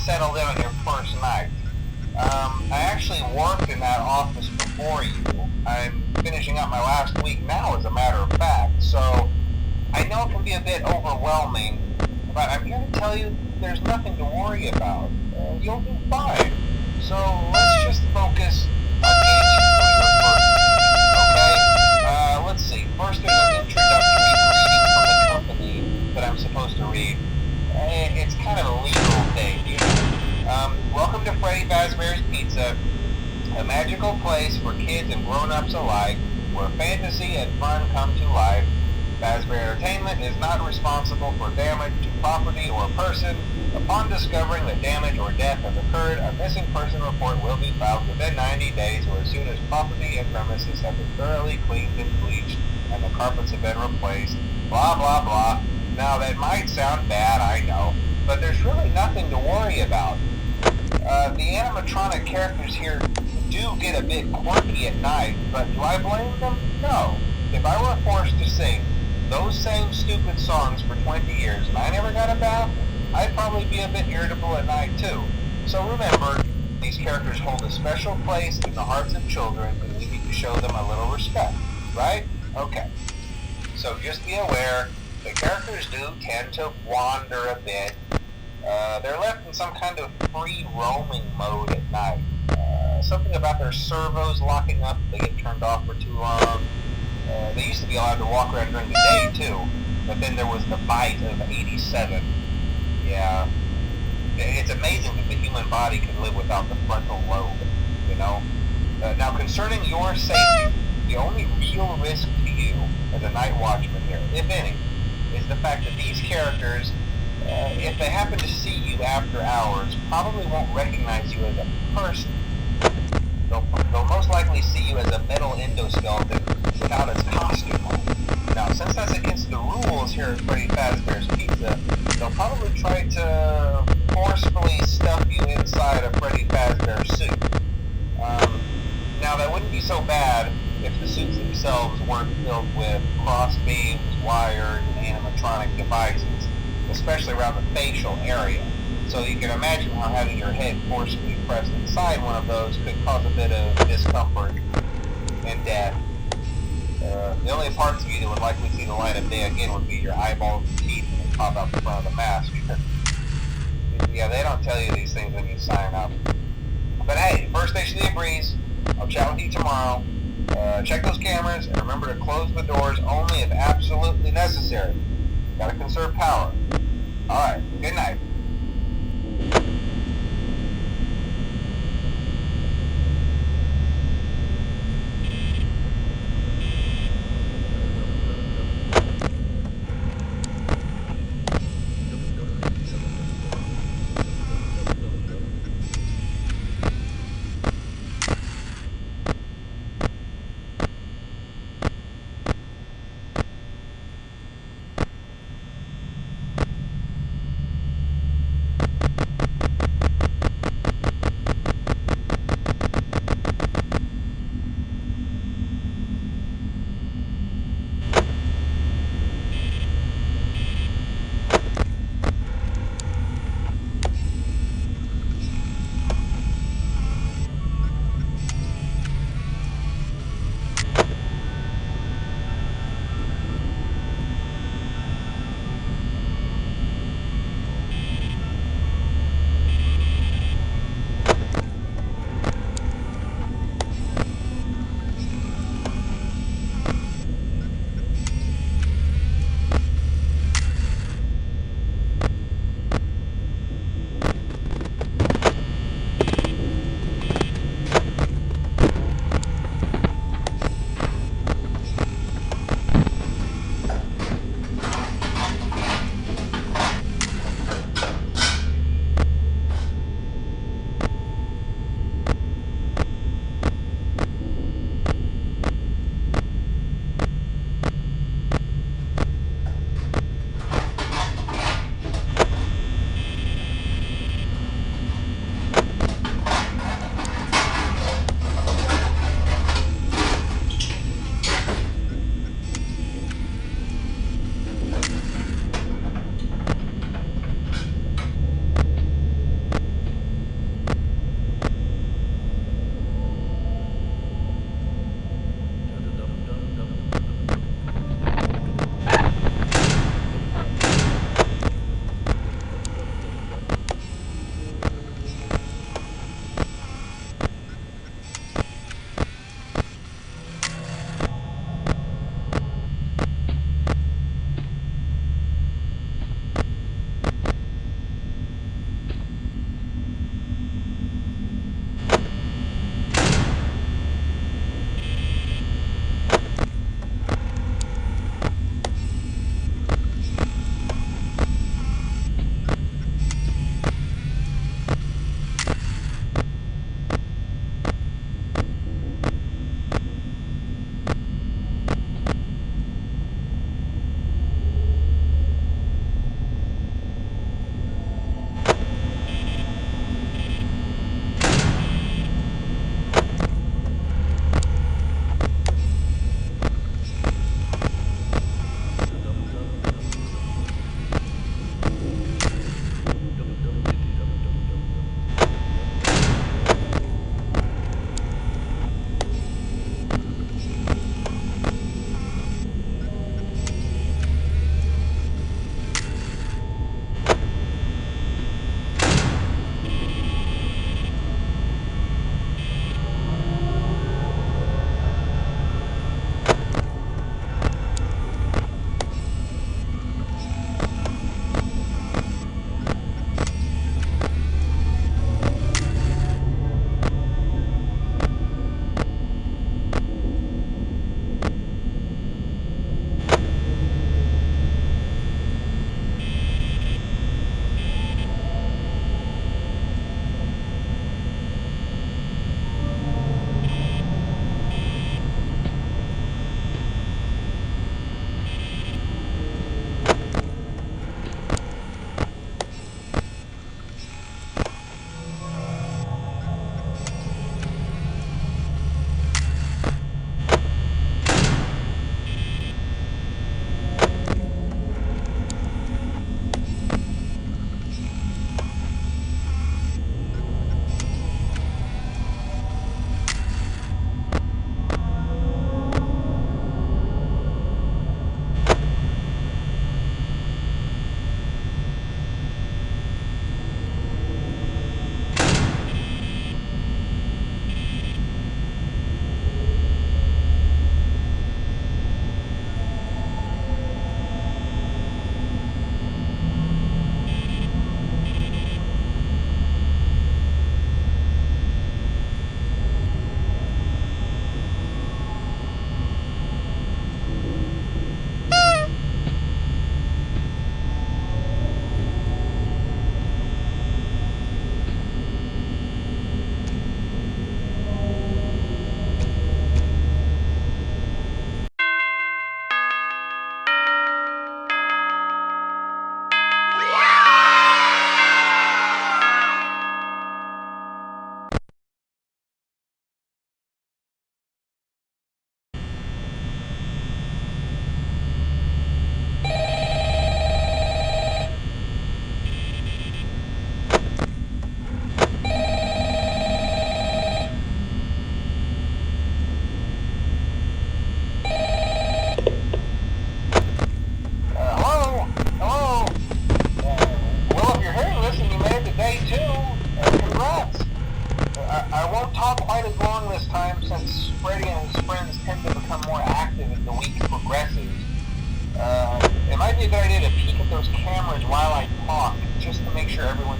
settled in on your first night. I actually worked in that office before you. I'm finishing up my last week now, as a matter of fact, so I know it can be a bit overwhelming, but I'm here to tell you there's nothing to worry about. You'll do fine. So let's just focus on getting you through your first week, okay? Let's see. First, there's an introductory greeting from the company that I'm supposed to read. It's kind of a legal thing, you know. Welcome to Freddy Fazbear's Pizza, a magical place for kids and grown-ups alike, where fantasy and fun come to life. Fazbear Entertainment is not responsible for damage to property or person. Upon discovering that damage or death has occurred, a missing person report will be filed within 90 days or as soon as property and premises have been thoroughly cleaned and bleached and the carpets have been replaced. Blah, blah, blah. Now, that might sound bad, I know, but there's really nothing to worry about. The animatronic characters here do get a bit quirky at night, but do I blame them? No. If I were forced to sing those same stupid songs for 20 years and I never got a bath, I'd probably be a bit irritable at night too. So remember, these characters hold a special place in the hearts of children and we need to show them a little respect, right? Okay. So just be aware, the characters do tend to wander a bit. They're left in some kind of free roaming mode at night. Something about their servos locking up if they get turned off for too long. They used to be allowed to walk around during the day too, but then there was the bite of 87. Yeah, it's amazing that the human body can live without the frontal lobe, you know? Now, concerning your safety, the only real risk to you as a night watchman here, if any, is the fact that these characters, if they happen to see you after hours, probably won't recognize you as a person. They'll most likely see you as a metal endoskeleton without its costume on. Now, since that's against the rules here at Freddy Fazbear's Pizza, they'll probably try to forcefully stuff you inside a Freddy Fazbear suit. Now, that wouldn't be so bad if the suits themselves weren't filled with cross beams, wires, and animatronic devices, especially around the facial area. So you can imagine how having your head forcefully pressed inside one of those could cause a bit of discomfort and death. The only parts of you that would likely see the light of day again would be your eyeballs and teeth when they pop out the front of the mask. Yeah, they don't tell you these things when you sign up. But hey, first station of the breeze. I'll chat with you tomorrow. Check those cameras and remember to close the doors only if absolutely necessary. Gotta conserve power. Alright, good night.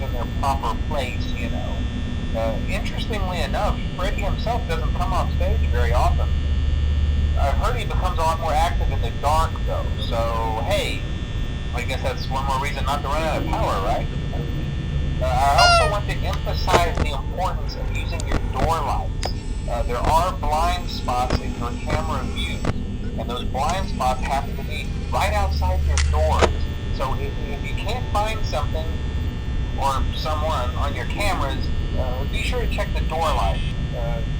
in their proper place, you know. Interestingly enough, Freddy himself doesn't come off stage very often. I've heard he becomes a lot more active in the dark, though, so hey, I guess that's one more reason not to run out of power, right? I also want to emphasize the importance of using your door lights. There are blind spots in your camera view, and those blind spots happen to be right outside your doors. So if you can't find something or someone on your cameras, be sure to check the door light.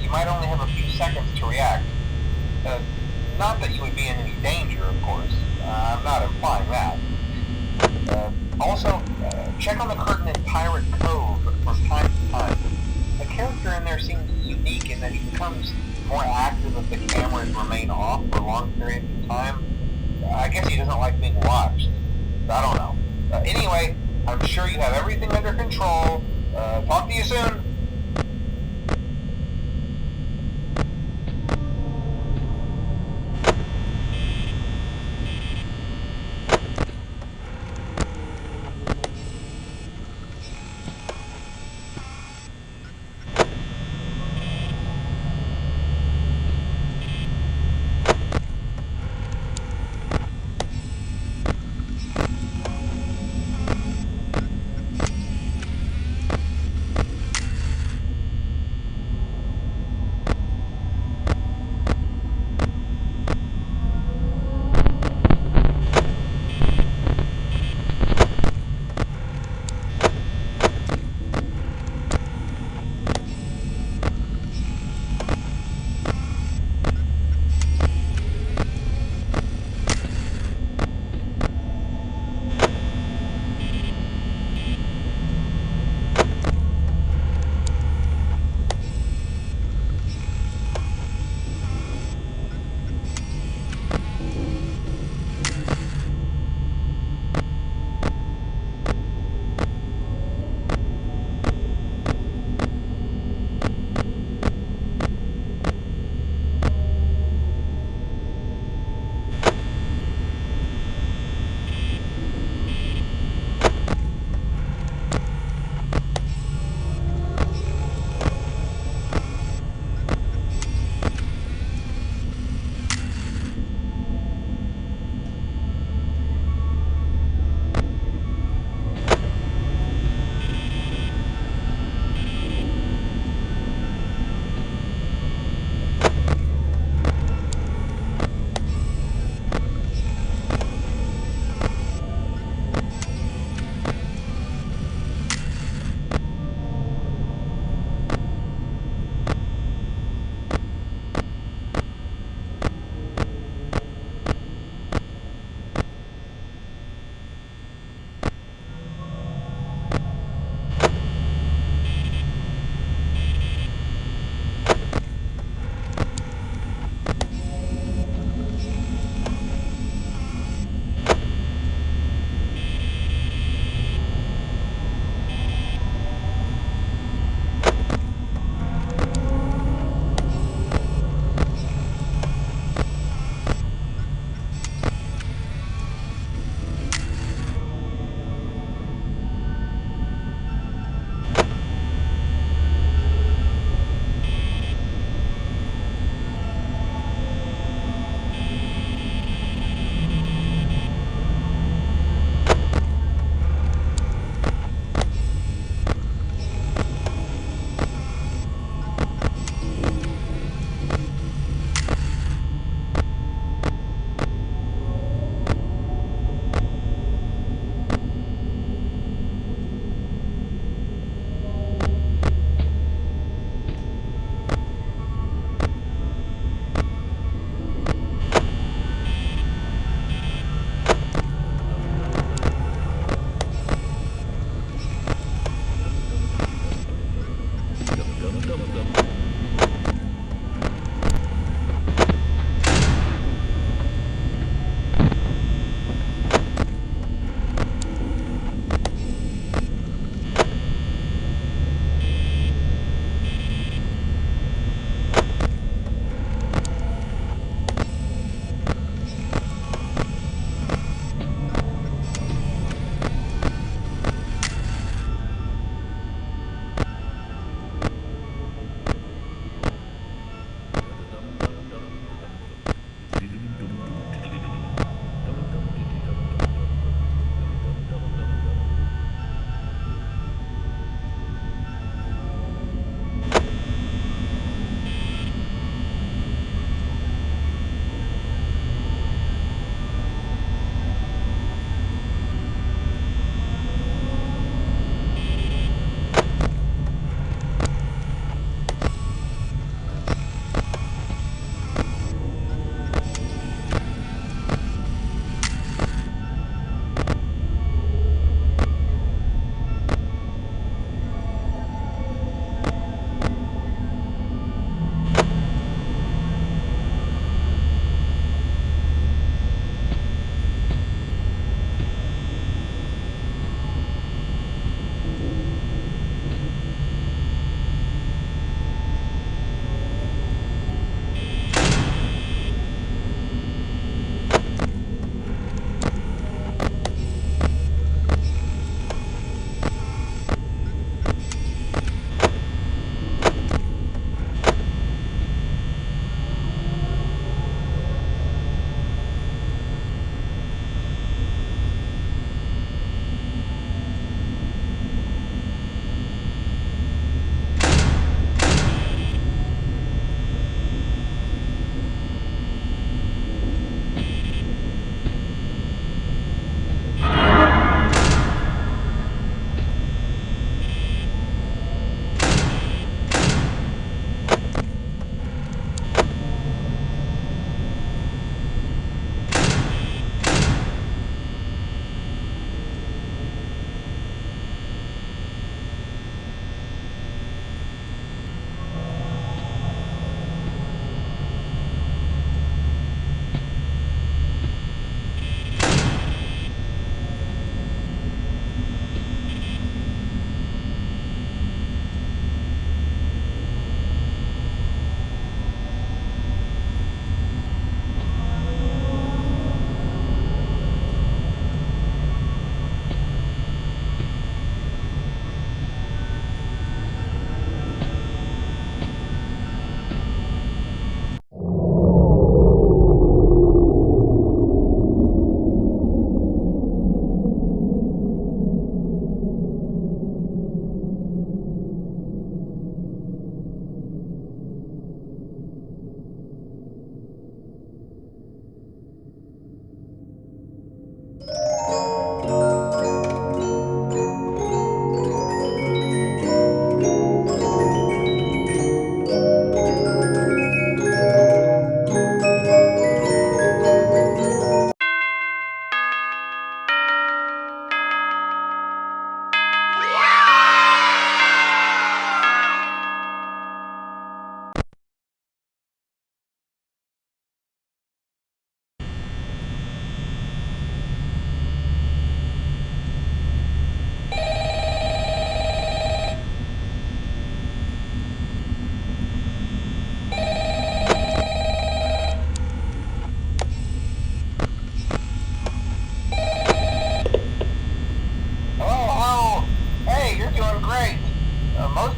You might only have a few seconds to react. Not that you would be in any danger, of course. I'm not implying that. Also, check on the curtain in Pirate Cove from time to time. The character in there seems unique in that he becomes more active if the cameras remain off for long periods of time. I guess he doesn't like being watched. I don't know. Anyway, I'm sure you have everything under control. Talk to you soon.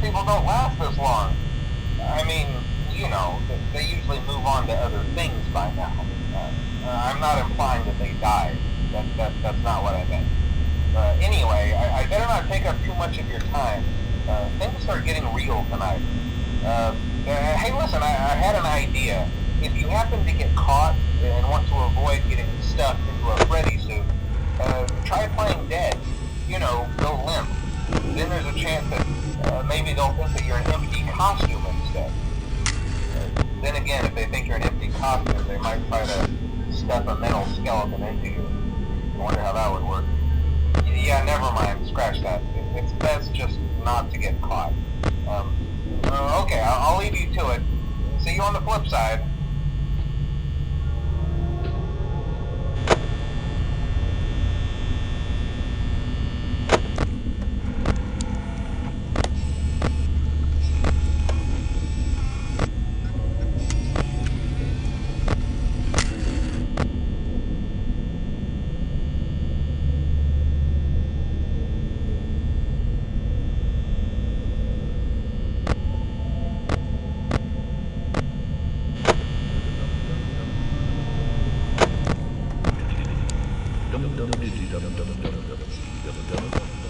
people don't last this long. I mean, you know, they usually move on to other things by now. I'm not implying that they died. That's not what I meant. Anyway, I better not take up too much of your time. Things start getting real tonight. Hey, listen, I had an idea. If you happen to get caught and want to avoid getting stuffed into a Freddy suit, try playing dead. You know, go limp. Then there's a chance that maybe they'll think that you're an empty costume instead. Then again, if they think you're an empty costume, they might try to stuff a metal skeleton into you. I wonder how that would work. Yeah, never mind. Scratch that. It's best just not to get caught. Okay, I'll leave you to it. See you on the flip side. Dum dum dum dum dum dum dum dum dum dum.